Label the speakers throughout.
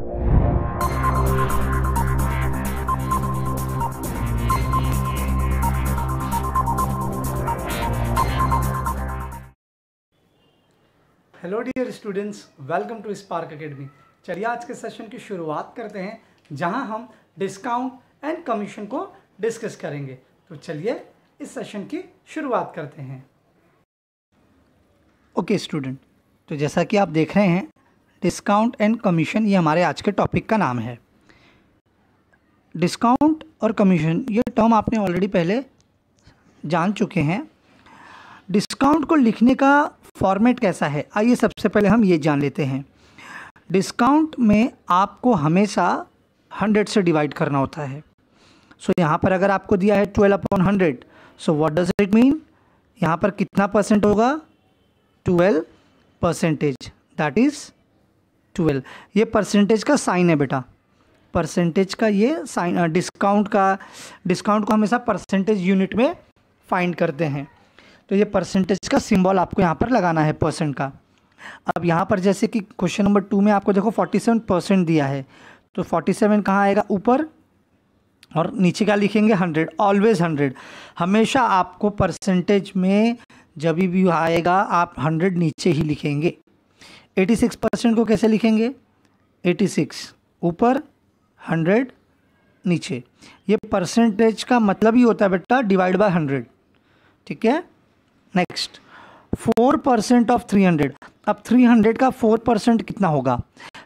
Speaker 1: Hello dear students, welcome to Spark Academy. चलिए आज के सेशन की शुरुआत करते हैं जहां हम डिस्काउंट एंड कमीशन को डिस्कस करेंगे। तो चलिए इस सेशन की शुरुआत करते हैं। ओके स्टूडेंट, तो जैसा कि आप देख रहे हैं डिस्काउंट एंड कमीशन ये हमारे आज के टॉपिक का नाम है। डिस्काउंट और कमीशन ये टर्म आपने ऑलरेडी पहले जान चुके हैं। डिस्काउंट को लिखने का फॉर्मेट कैसा है, आइए सबसे पहले हम ये जान लेते हैं। डिस्काउंट में आपको हमेशा 100 से डिवाइड करना होता है। सो यहाँ पर अगर आपको दिया है 12/100, so what does it mean, यहाँ पर कितना परसेंट होगा, 12%, दैट इज़ 12। ये परसेंटेज का साइन है बेटा, परसेंटेज का ये साइन। डिस्काउंट को हमेशा परसेंटेज यूनिट में फाइंड करते हैं, तो ये परसेंटेज का सिंबल आपको यहाँ पर लगाना है, परसेंट का। अब यहाँ पर जैसे कि क्वेश्चन नंबर 2 में आपको देखो 47% दिया है, तो 47 कहाँ आएगा, ऊपर, और नीचे क्या लिखेंगे, 100। ऑलवेज 100, हमेशा आपको परसेंटेज में जब भी आएगा आप 100 नीचे ही लिखेंगे। 86% को कैसे लिखेंगे, 86 ऊपर 100 नीचे। ये परसेंटेज का मतलब ही होता है बेटा डिवाइड बाय 100, ठीक है। Next 4% of 300। अब 300 का 4% कितना होगा,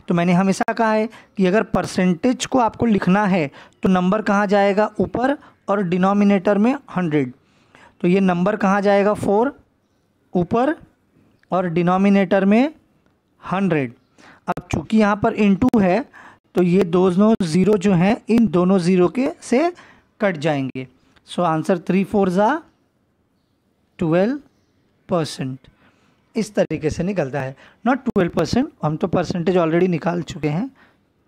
Speaker 1: तो मैंने हमेशा कहा है कि अगर परसेंटेज को आपको लिखना है तो नंबर कहाँ जाएगा, ऊपर, और डिनोमिनेटर में 100। तो ये नंबर कहाँ जाएगा, 4 ऊपर और डिनोमिनेटर में 100। अब चूंकि यहाँ पर इनटू है तो ये दोनों ज़ीरो जो हैं इन दोनों ज़ीरो के से कट जाएंगे। सो आंसर 3 4 ज़ा 12%, इस तरीके से निकलता है। नॉट 12%, हम तो परसेंटेज ऑलरेडी निकाल चुके हैं,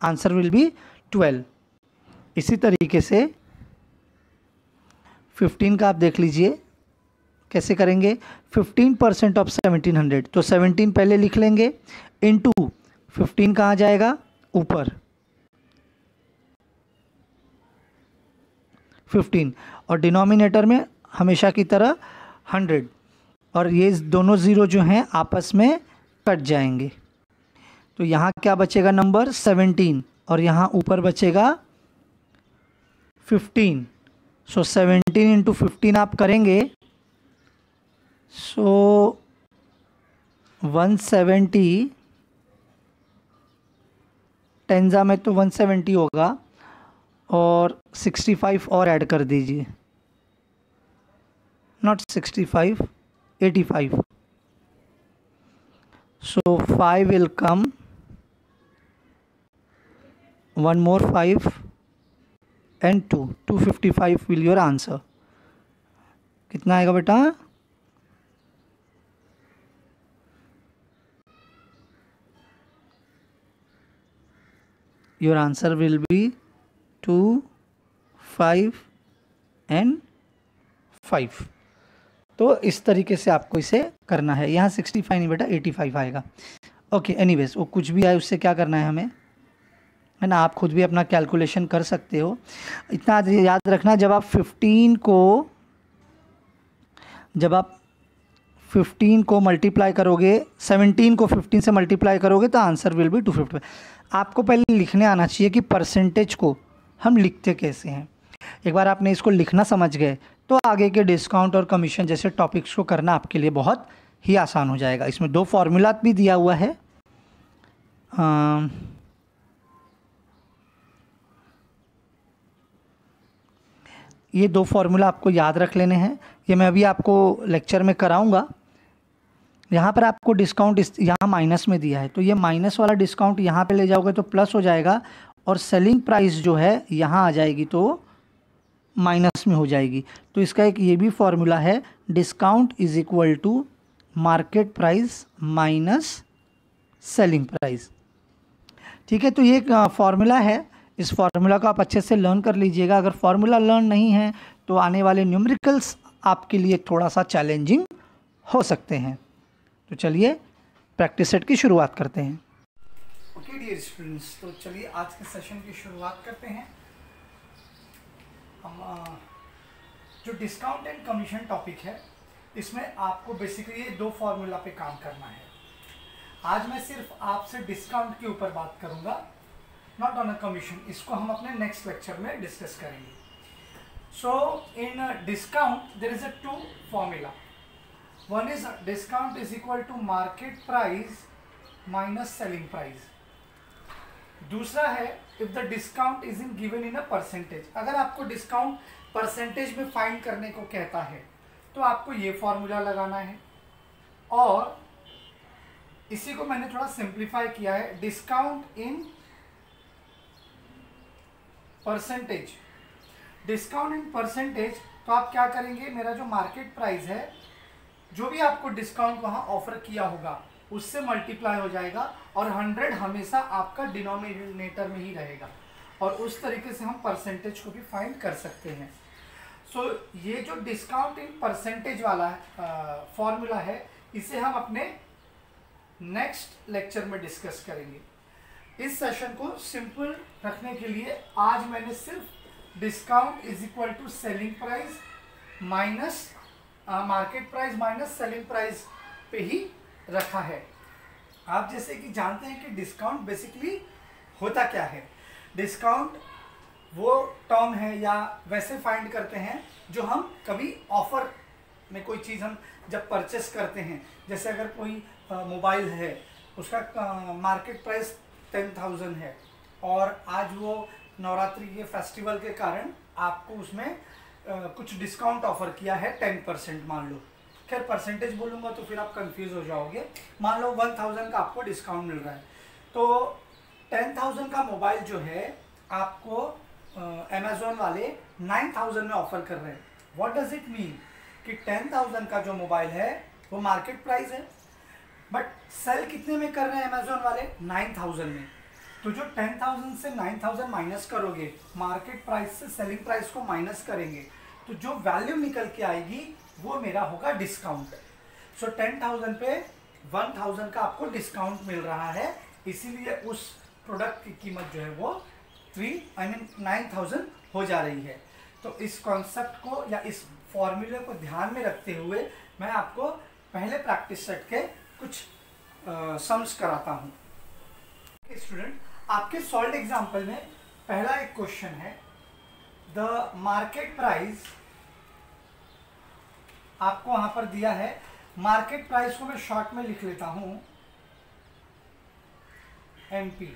Speaker 1: आंसर विल बी 12। इसी तरीके से 15 का आप देख लीजिए कैसे करेंगे। 15% ऑफ 1700, तो 17 पहले लिख लेंगे, इनटू 15 कहाँ जाएगा, ऊपर 15, और डिनोमिनेटर में हमेशा की तरह 100, और ये दोनों ज़ीरो जो हैं आपस में कट जाएंगे। तो यहाँ क्या बचेगा, नंबर 17, और यहाँ ऊपर बचेगा 15। सो 17 इंटू 15 आप करेंगे, सो 170, 10 में तो 170 होगा, और 65 और ऐड कर दीजिए, not 65, 85। So 5 will come, one more 5 and 2, 255 will your answer। कितना आएगा बेटा, your answer will be 2 5 and 5। तो इस तरीके से आपको इसे करना है। यहाँ 65 नहीं बेटा 85 आएगा। ओके, एनीवेज वो कुछ भी आए उससे क्या करना है हमें, है ना, आप खुद भी अपना कैलकुलेशन कर सकते हो। इतना याद रखना, जब आप 15 को मल्टीप्लाई करोगे, 17 को 15 से मल्टीप्लाई करोगे तो आंसर विल बी 250। आपको पहले लिखने आना चाहिए कि परसेंटेज को हम लिखते कैसे हैं। एक बार आपने इसको लिखना समझ गए तो आगे के डिस्काउंट और कमीशन जैसे टॉपिक्स को करना आपके लिए बहुत ही आसान हो जाएगा। इसमें 2 फॉर्मूला भी दिया हुआ है, ये 2 फॉर्मूला आपको याद रख लेने हैं। ये मैं अभी आपको लेक्चर में कराऊंगा। यहाँ पर आपको डिस्काउंट यहाँ माइनस में दिया है, तो ये माइनस वाला डिस्काउंट यहाँ पे ले जाओगे तो प्लस हो जाएगा, और सेलिंग प्राइस जो है यहाँ आ जाएगी तो माइनस में हो जाएगी। तो इसका एक ये भी फॉर्मूला है, discount is equal to market price minus selling price. ठीक है, तो ये एक फॉर्मूला है, इस फार्मूला को आप अच्छे से लर्न कर लीजिएगा। अगर फार्मूला लर्न नहीं है तो आने वाले न्यूमेरिकल्स आपके लिए थोड़ा सा चैलेंजिंग हो सकते हैं। तो चलिए प्रैक्टिस सेट की शुरुआत करते हैं। ओके ओके डियर स्टूडेंट्स, तो चलिए आज के सेशन की शुरुआत करते हैं। हम जो डिस्काउंट एंड कमीशन टॉपिक है, इसमें आपको बेसिकली ये दो फॉर्मूला पे काम करना है। आज मैं सिर्फ आपसे डिस्काउंट के ऊपर बात करूंगा, नॉट ऑन अ कमीशन। इसको हम अपने नेक्स्ट लेक्चर में डिस्कस करेंगे। So in discount there is a two formula. One is discount is equal to market price minus selling price. दूसरा है if the discount is in given in a percentage. अगर आपको discount percentage में find करने को कहता है तो आपको ये फॉर्मूला लगाना है, और इसी को मैंने थोड़ा सिंप्लीफाई किया है, discount in percentage. Discount in percentage तो आप क्या करेंगे, मेरा जो मार्केट प्राइस है, जो भी आपको डिस्काउंट वहां ऑफर किया होगा उससे मल्टीप्लाई हो जाएगा, और 100 हमेशा आपका डिनोमिनेटर में ही रहेगा, और उस तरीके से हम परसेंटेज को भी फाइंड कर सकते हैं। सो ये जो डिस्काउंट इन परसेंटेज वाला फॉर्मूला है, इसे हम अपने नेक्स्ट लेक्चर में डिस्कस करेंगे। इस सेशन को सिंपल रखने के लिए आज मैंने सिर्फ discount is equal to selling price minus market price minus selling price पे ही रखा है। आप जैसे कि जानते हैं कि डिस्काउंट बेसिकली होता क्या है। डिस्काउंट वो टर्म है या वैसे फाइंड करते हैं जो हम कभी ऑफर में कोई चीज़ हम जब परचेस करते हैं, जैसे अगर कोई मोबाइल है, उसका मार्केट प्राइस 10,000 है, और आज वो नवरात्रि के फेस्टिवल के कारण आपको उसमें कुछ डिस्काउंट ऑफर किया है 10% मान लो। खैर परसेंटेज बोलूँगा तो फिर आप कंफ्यूज हो जाओगे। मान लो 1000 का आपको डिस्काउंट मिल रहा है, तो 10,000 का मोबाइल जो है आपको अमेज़ॉन वाले 9,000 में ऑफर कर रहे हैं। व्हाट डज इट मीन कि 10,000 का जो मोबाइल है वो मार्केट प्राइस है, बट सेल कितने में कर रहे हैं अमेज़ॉन वाले? 9,000 में। तो जो 10,000 से 9,000 माइनस करोगे, मार्केट प्राइस से सेलिंग प्राइस को माइनस करेंगे, तो जो वैल्यू निकल के आएगी वो मेरा होगा डिस्काउंट। सो 10,000 पे 1,000 का आपको डिस्काउंट मिल रहा है, इसीलिए उस प्रोडक्ट की कीमत जो है वो 9,000 हो जा रही है। तो इस कॉन्सेप्ट को या इस फॉर्मूले को ध्यान में रखते हुए मैं आपको पहले प्रैक्टिस सेट के कुछ सम्स कराता हूँ। स्टूडेंट, आपके सॉल्व एग्जाम्पल में पहला एक क्वेश्चन है, द मार्केट प्राइस आपको वहां पर दिया है। मार्केट प्राइस को मैं शॉर्ट में लिख लेता हूं MP,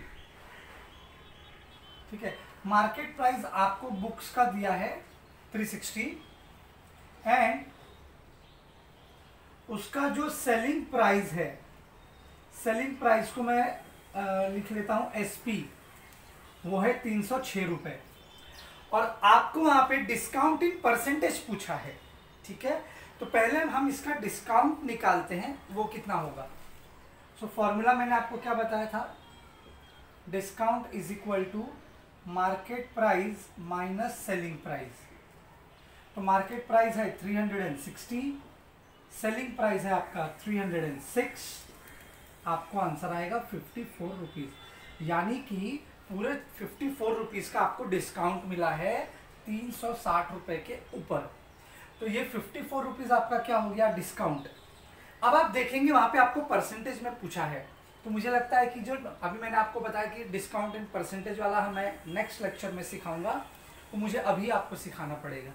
Speaker 1: ठीक है। मार्केट प्राइस आपको बुक्स का दिया है 360, एंड उसका जो सेलिंग प्राइस है, सेलिंग प्राइस को मैं लिख लेता हूं SP, वो है 306 रुपए, और आपको वहां पे डिस्काउंट इन परसेंटेज पूछा है, ठीक है। तो पहले हम इसका डिस्काउंट निकालते हैं, वो कितना होगा। सो फॉर्मूला मैंने आपको क्या बताया था, discount is equal to market price minus selling price. तो मार्केट प्राइस है 360, सेलिंग प्राइस है आपका 306, आपको आंसर आएगा 54 रुपीज़। यानी कि पूरे 54 रुपीज़ का आपको डिस्काउंट मिला है 360 रुपए के ऊपर। तो ये 54 रुपीज़ आपका क्या हो गया, डिस्काउंट। अब आप देखेंगे वहाँ पे आपको परसेंटेज में पूछा है, तो मुझे लगता है कि जो अभी मैंने आपको बताया कि डिस्काउंट इन परसेंटेज वाला मैं नेक्स्ट लेक्चर में सिखाऊंगा, तो मुझे अभी आपको सिखाना पड़ेगा,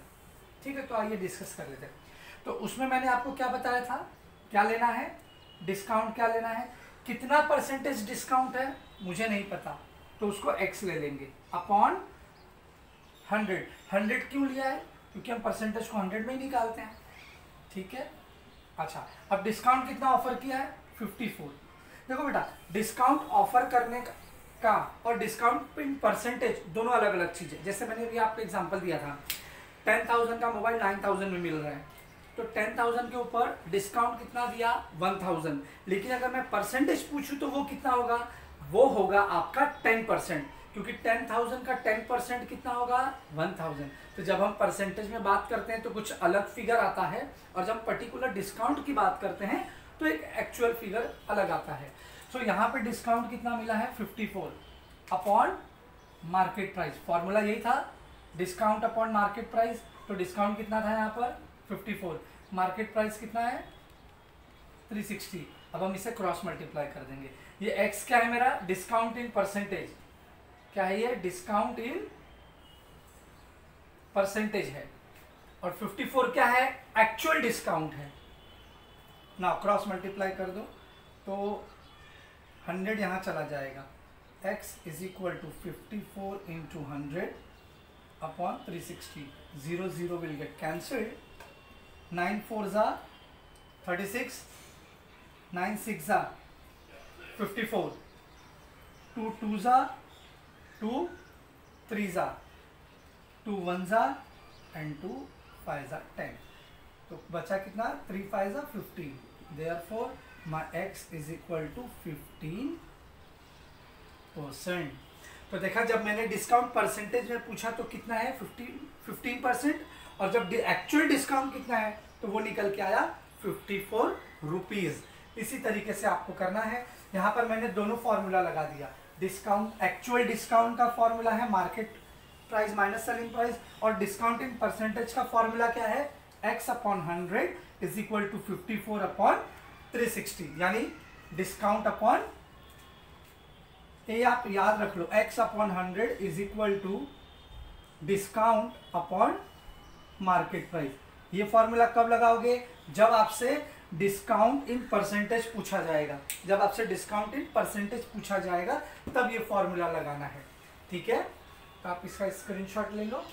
Speaker 1: ठीक है। तो आइए डिस्कस कर लेते हैं। तो उसमें मैंने आपको क्या बताया था, क्या लेना है, डिस्काउंट क्या लेना है, कितना परसेंटेज डिस्काउंट है मुझे नहीं पता, तो उसको x ले लेंगे अपॉन 100। 100 क्यों लिया है, क्योंकि हम परसेंटेज को 100 में ही निकालते हैं, ठीक है। अच्छा, अब डिस्काउंट कितना ऑफर किया है, 54। देखो बेटा, डिस्काउंट ऑफर करने का और डिस्काउंट इन परसेंटेज दोनों अलग अलग चीज़ें। जैसे मैंने अभी आपको एग्जांपल दिया था, 10,000 का मोबाइल 9,000 में मिल रहा है, तो 10,000 के ऊपर डिस्काउंट कितना दिया, 1,000। लेकिन अगर मैं परसेंटेज पूछूं तो वो कितना होगा, वो होगा आपका 10%, क्योंकि 10,000 का 10% कितना होगा, 1,000। तो जब हम परसेंटेज में बात करते हैं तो कुछ अलग फिगर आता है, और जब पर्टिकुलर डिस्काउंट की बात करते हैं तो एक एक्चुअल फिगर अलग आता है। सो यहाँ पे डिस्काउंट कितना मिला है 54 अपॉन मार्केट प्राइस। फॉर्मूला यही था डिस्काउंट अपॉन मार्केट प्राइस। तो डिस्काउंट कितना था यहाँ पर 54, मार्केट प्राइस कितना है 360। अब हम इसे क्रॉस मल्टीप्लाई कर देंगे। ये x क्या है मेरा डिस्काउंट इन परसेंटेज, क्या है ये डिस्काउंट इन परसेंटेज है, और 54 क्या है एक्चुअल डिस्काउंट है ना। क्रॉस मल्टीप्लाई कर दो तो 100 यहाँ चला जाएगा, x is equal to 54 into 100 upon 360, 0 0 will get cancelled, 9 4 जा 36, 9 6 जा 54, 2 2 जा 2, 3 जा 2 1 जा एंड 2 5 जा 10। तो बचा कितना 3 5 जा 15, therefore my x is equal to 15%। तो देखा जब मैंने डिस्काउंट परसेंटेज में पूछा तो कितना है 15%, और जब एक्चुअल डिस्काउंट कितना है तो वो निकल के आया 54 रुपीज। इसी तरीके से आपको करना है। यहाँ पर मैंने दोनों फॉर्मूला लगा दिया, डिस्काउंट एक्चुअल डिस्काउंट का फॉर्मूला है market price minus selling price, और डिस्काउंट इन परसेंटेज का फॉर्मूला क्या है x upon 100 is equal to 54 upon 360, यानी डिस्काउंट अपॉन, ये आप याद रख लो, x upon 100 is equal to discount upon market price. ये फॉर्मूला कब लगाओगे जब आपसे डिस्काउंट इन परसेंटेज पूछा जाएगा, जब आपसे डिस्काउंट इन परसेंटेज पूछा जाएगा तब ये फॉर्मूला लगाना है। ठीक है, तो आप इसका स्क्रीनशॉट ले लो।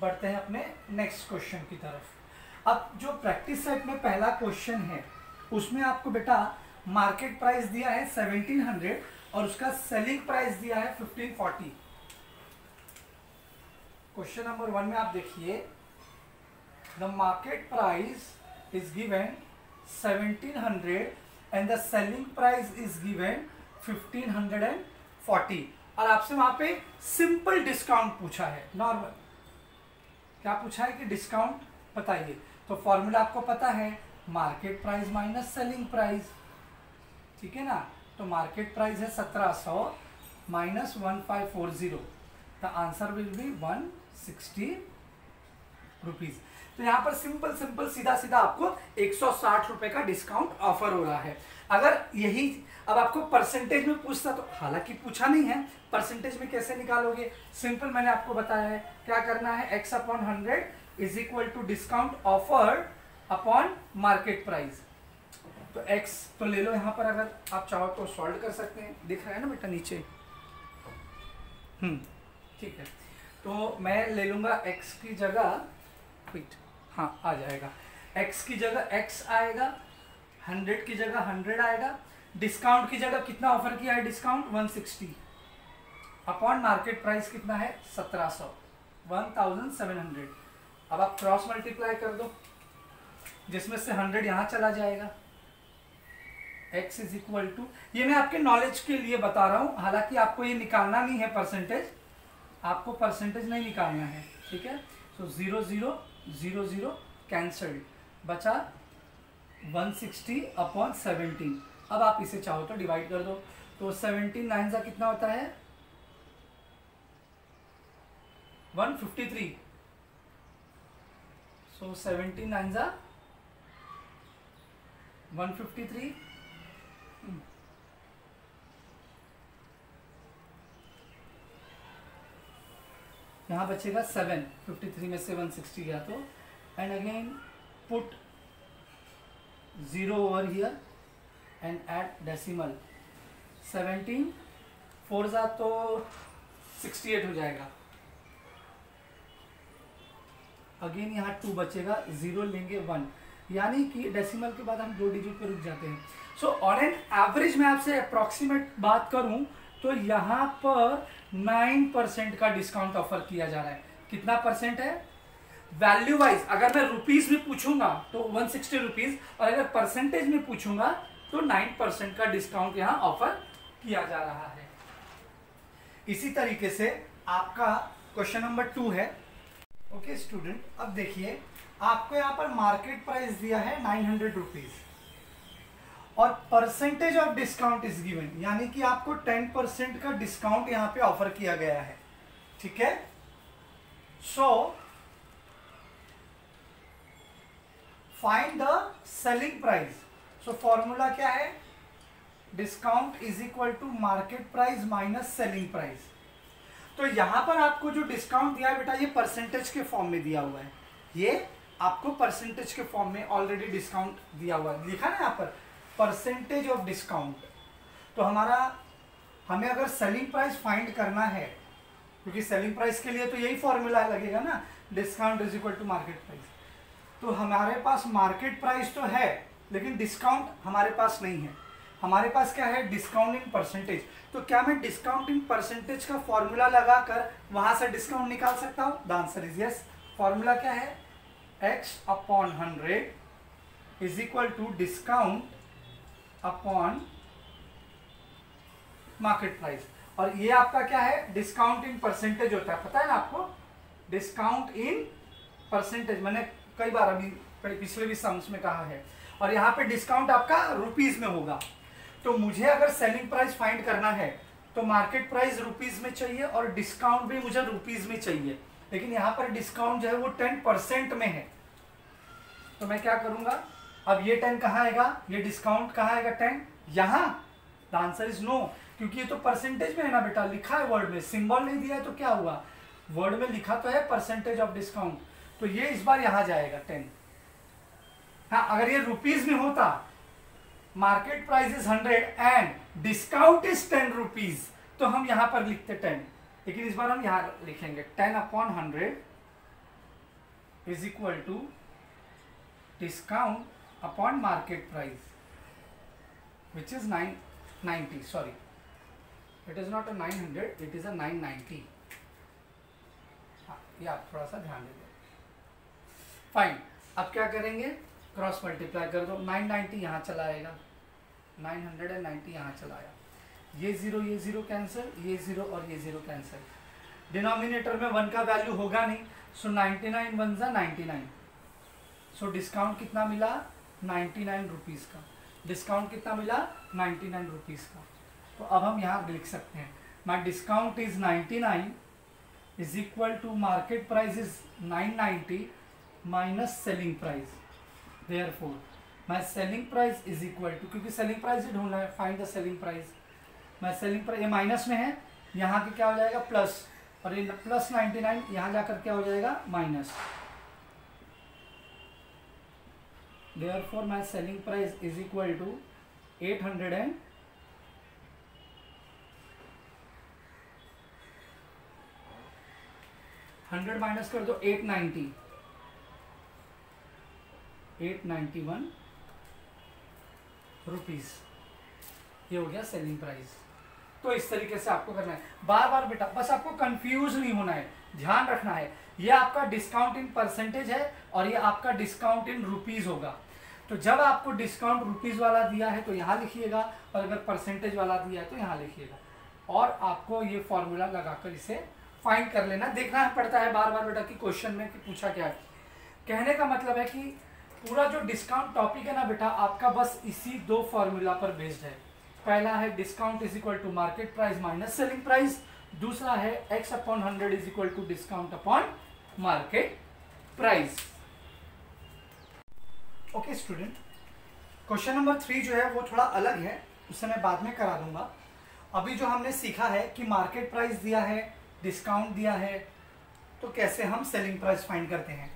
Speaker 1: बढ़ते हैं अपने नेक्स्ट क्वेश्चन की तरफ। अब जो प्रैक्टिस सेट में पहला क्वेश्चन है उसमें आपको बेटा मार्केट प्राइस दिया है 1700 और उसका सेलिंग प्राइस दिया है 1540। क्वेश्चन नंबर 1 में आप देखिए, the market price is given 1700 and the selling price is given 1540, और आपसे वहां पे सिंपल डिस्काउंट पूछा है, नॉर्मल क्या पूछा है कि डिस्काउंट बताइए। तो फॉर्मूला आपको पता है market price minus selling price, ठीक है ना। तो मार्केट प्राइस है 1700 minus 1540, the answer will be 160 rupees. तो यहाँ पर सिंपल सिंपल सीधा सीधा आपको 160 रुपए का डिस्काउंट ऑफर हो रहा है। अगर यही अब आपको परसेंटेज में पूछता तो, हालांकि पूछा नहीं है, परसेंटेज में कैसे निकालोगे, सिंपल मैंने आपको बताया है क्या करना है, x upon 100 is equal to discount offer upon market price. तो x तो ले लो यहाँ पर, अगर आप चाहो तो सॉल्व कर सकते हैं, दिख रहा है ना बेटा नीचे। ठीक है, तो मैं ले लूंगा x की जगह, हाँ आ जाएगा, x की जगह x आएगा, 100 की जगह 100 आएगा, डिस्काउंट की जगह कितना ऑफर किया है डिस्काउंट 160 अपॉन मार्केट प्राइस कितना है 1700, 1700। अब आप क्रॉस मल्टीप्लाई कर दो, जिसमें से 100 यहाँ चला जाएगा, x इज इक्वल टू, ये मैं आपके नॉलेज के लिए बता रहा हूँ, हालांकि आपको ये निकालना नहीं है परसेंटेज, आपको परसेंटेज नहीं निकालना है, ठीक है। सो 0 0 0 0 कैंसल्ड, बचा 160 अपॉन 17। अब आप इसे चाहो तो डिवाइड कर दो, तो 17 9 का कितना होता है 153। सो 17 9 जा 153, यहाँ बचेगा 7, 53 में से 160 गया तो, and again put 0 over here and at decimal, 17 4 जा तो 68 हो जाएगा, अगेन यहाँ 2 बचेगा, 0 लेंगे 1, यानी कि डेसिमल के बाद हम 2 डिजिट पे रुक जाते हैं। सो ऑन एन एवरेज मैं आपसे अप्रॉक्सीमेट बात करूं तो यहाँ पर 9% का डिस्काउंट ऑफर किया जा रहा है। कितना परसेंट है वैल्यू वाइज, अगर मैं रुपीज में पूछूंगा तो 160 रुपीज, और अगर परसेंटेज में पूछूंगा तो 9% का डिस्काउंट यहाँ ऑफर किया जा रहा है। इसी तरीके से आपका क्वेश्चन नंबर 2 है। ओके स्टूडेंट, अब देखिए आपको यहाँ पर मार्केट प्राइस दिया है 900 रुपीज और percentage of discount is given, यानी कि आपको 10% का डिस्काउंट यहां पे ऑफर किया गया है, ठीक है। So find the selling price. So formula क्या है, discount is equal to market price minus selling price. तो यहां पर आपको जो डिस्काउंट दिया है बेटा, ये परसेंटेज के फॉर्म में दिया हुआ है, ये आपको परसेंटेज के फॉर्म में ऑलरेडी डिस्काउंट दिया हुआ है, लिखा ना यहाँ पर परसेंटेज ऑफ डिस्काउंट। तो हमें अगर सेलिंग प्राइस फाइंड करना है, क्योंकि सेलिंग प्राइस के लिए तो यही फॉर्मूला लगेगा ना, discount is equal to market price. तो हमारे पास मार्केट प्राइस तो है, लेकिन डिस्काउंट हमारे पास नहीं है। हमारे पास क्या है, डिस्काउंट इन परसेंटेज। तो क्या मैं डिस्काउंट इन परसेंटेज का फॉर्मूला लगाकर वहां से डिस्काउंट निकाल सकता हूं? The answer is yes. Formula क्या है, x/100 is equal to discount upon market price. और ये आपका क्या है, डिस्काउंट इन परसेंटेज होता है, पता है ना आपको, डिस्काउंट इन परसेंटेज मैंने कई बार अभी पिछले भी सम्स में कहा है। और यहाँ पे डिस्काउंट आपका रुपीज में होगा। तो मुझे अगर सेलिंग प्राइस फाइंड करना है तो मार्केट प्राइस रुपीज में चाहिए और डिस्काउंट भी मुझे रुपीज में चाहिए, लेकिन यहाँ पर डिस्काउंट जो है वो 10% में है। तो मैं क्या करूंगा, अब ये 10 कहाँ आएगा, ये डिस्काउंट कहाँ आएगा 10 यहाँ। द आंसर इज नो, क्योंकि ये तो परसेंटेज में है ना बेटा, लिखा है वर्ड में, सिंबल नहीं दिया है तो क्या हुआ, वर्ड में लिखा तो है परसेंटेज ऑफ डिस्काउंट। तो ये इस बार यहां जाएगा 10। हाँ, अगर ये रुपीज में होता, market price is 100 and discount is 10 rupees, तो हम यहां पर लिखते 10, लेकिन इस बार हम यहां लिखेंगे 10/100 is equal to discount upon market price which is 990। Sorry, it is not a 900, it is a 990। हाँ, ये आप थोड़ा सा ध्यान दे। फाइन, अब क्या करेंगे, क्रॉस मल्टीप्लाई कर दो, 990 यहाँ चला आएगा, 990 यहाँ चला आया, ये जीरो कैंसिल, ये जीरो और ये जीरो कैंसिल। डिनोमिनेटर में 1 का वैल्यू होगा नहीं, सो 99 1 जा 99। सो डिस्काउंट कितना मिला, 99 रुपीज़ का। डिस्काउंट कितना मिला, 99 रुपीज़ का। तो अब हम यहाँ लिख सकते हैं, my discount is 99 is equal to market price is 990 minus selling price. Therefore my selling price is equal to, क्योंकि सेलिंग प्राइस ही ढूंढना है, find the selling price. My selling price, ये माइनस में है, यहाँ के क्या हो जाएगा प्लस, और ये प्लस 99 यहाँ जाकर क्या हो जाएगा minus. Therefore my selling price is equal to 800 100 minus कर दो 891 रुपीज, ये हो गया सेलिंग प्राइस। तो इस तरीके से आपको करना है, बार बार बेटा, बस आपको कंफ्यूज नहीं होना है, ध्यान रखना है, ये आपका डिस्काउंट इन परसेंटेज है और ये आपका डिस्काउंट इन रुपीज होगा। तो जब आपको डिस्काउंट रुपीज वाला दिया है तो यहाँ लिखिएगा, और अगर परसेंटेज वाला दिया है तो यहाँ लिखिएगा, और आपको ये फॉर्मूला लगाकर इसे फाइंड कर लेना। देखना पड़ता है बार बार बेटा कि क्वेश्चन में कि पूछा क्या है। कहने का मतलब है कि पूरा जो डिस्काउंट टॉपिक है ना बेटा, आपका बस इसी 2 फॉर्मूला पर बेस्ड है। पहला है discount is equal to market price minus selling price, दूसरा है x/100 is equal to discount upon market price. Okay student, question number 3 जो है वो थोड़ा अलग है, उससे मैं बाद में करा दूंगा। अभी जो हमने सीखा है कि मार्केट प्राइस दिया है, डिस्काउंट दिया है, तो कैसे हम सेलिंग प्राइस फाइंड करते हैं,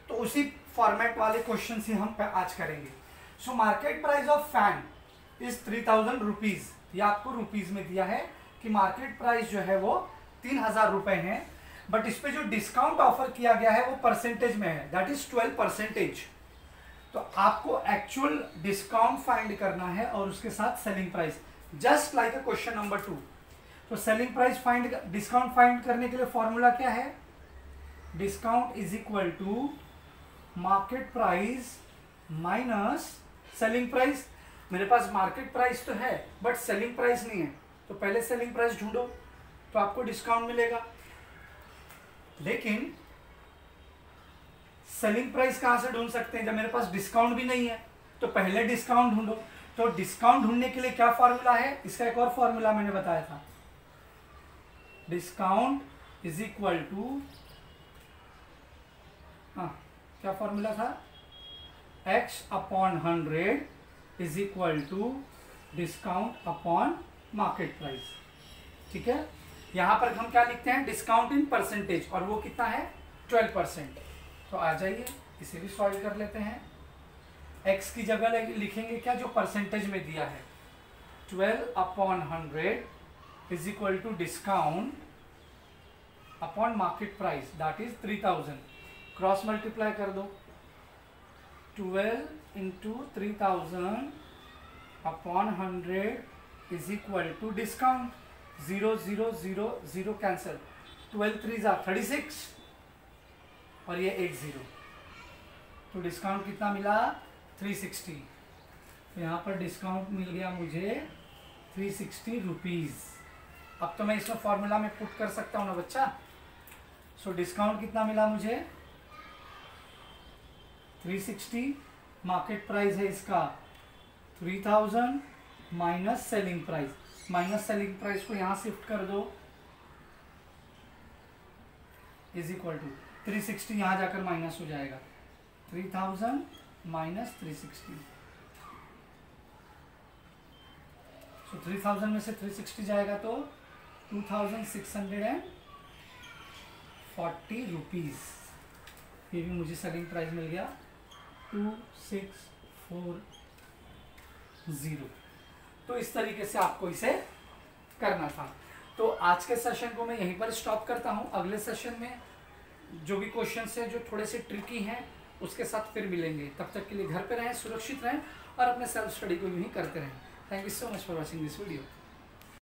Speaker 1: तो उसी फॉर्मेट वाले क्वेश्चन ही हम आज करेंगे। So market price of fan is 3000 rupees, ये आपको रुपीज में दिया है कि मार्केट प्राइस जो है वो 3000 रुपए है, बट इस पे जो डिस्काउंट ऑफर किया गया है वो परसेंटेज में है, दैट इज 12%। तो आपको एक्चुअल डिस्काउंट फाइंड करना है और उसके साथ selling price, just like a question number 2। तो selling price find, discount find करने के लिए फॉर्मूला क्या है, discount is equal to market price minus selling price. मेरे पास मार्केट प्राइस तो है बट सेलिंग प्राइस नहीं है, तो पहले सेलिंग प्राइस ढूंढो तो आपको डिस्काउंट मिलेगा। लेकिन सेलिंग प्राइस कहां से ढूंढ सकते हैं जब मेरे पास डिस्काउंट भी नहीं है, तो पहले डिस्काउंट ढूंढो। तो डिस्काउंट ढूंढने के लिए क्या फॉर्मूला है, इसका एक और फॉर्मूला मैंने बताया था, डिस्काउंट इज इक्वल टू, क्या फॉर्मूला था, x upon 100 is equal to discount upon market price. ठीक है, यहां पर हम क्या लिखते हैं, डिस्काउंट इन परसेंटेज, और वो कितना है 12%। तो आ जाइए इसे भी सॉल्व कर लेते हैं। x की जगह लिखेंगे क्या, जो परसेंटेज में दिया है, 12 upon 100 is equal to discount upon market price, that is 3000। Cross multiply कर दो, 12 into 3000 upon 100 is equal to discount, 0 0 0 0 cancel, 12 3 36 और ये 80, तो डिस्काउंट कितना मिला 360। तो यहाँ पर डिस्काउंट मिल गया मुझे 360 रुपीज़। अब तो मैं इसमें फॉर्मूला में पुट कर सकता हूँ ना बच्चा। सो डिस्काउंट कितना मिला मुझे 360, मार्केट प्राइस है इसका 3000 minus selling price, minus selling price को यहाँ शिफ्ट कर दो, इज इक्वल टू 360 यहाँ जाकर माइनस हो जाएगा, 3000 माइनस 360। सो 3000 में से 360 जाएगा तो 2640 रुपीज़। ये भी मुझे सेलिंग प्राइस मिल गया 2640। तो इस तरीके से आपको इसे करना था। तो आज के सेशन को मैं यहीं पर स्टॉप करता हूँ। अगले सेशन में जो भी क्वेश्चंस है जो थोड़े से ट्रिकी हैं उसके साथ फिर मिलेंगे। तब तक के लिए घर पे रहें, सुरक्षित रहें और अपने सेल्फ स्टडी को यूं ही करते रहें। Thank you so much for watching this video.